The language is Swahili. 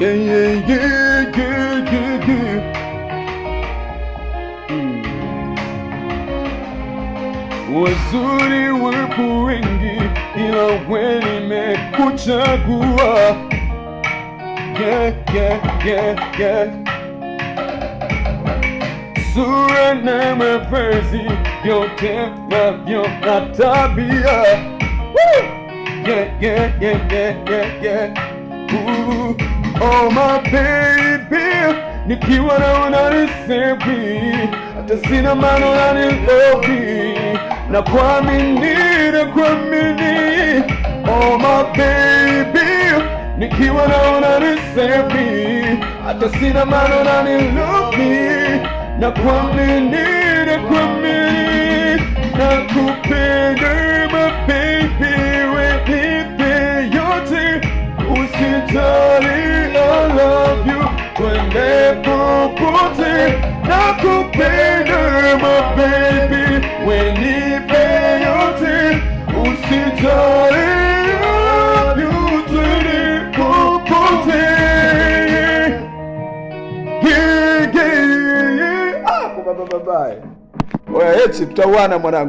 Yeah, yeah, yeah, yeah, yeah, yeah. Wazuri wapo wengi, ila wewe nimekuchagua. Yeah, yeah, yeah, yeah. Sura na mavazi vyote navyo na tabia. Woo! Yeah, yeah, yeah, yeah, yeah, yeah. Ooh, oh my baby, nikiwa naona nisepi, hata sina maana unanilovi, na kuamini. Oh my baby, nikiwa naona nisepi, hata sina maana unanilovi, na kuamini. Nakupenda my baby, wenipe yote, usijali, I love you, twende popote. Nakupenda my baby, wenipe yote, usijali, I love you, twende popote. Yeah, yeah, yeah. Bye. Oya, eti tutawana mwanangu.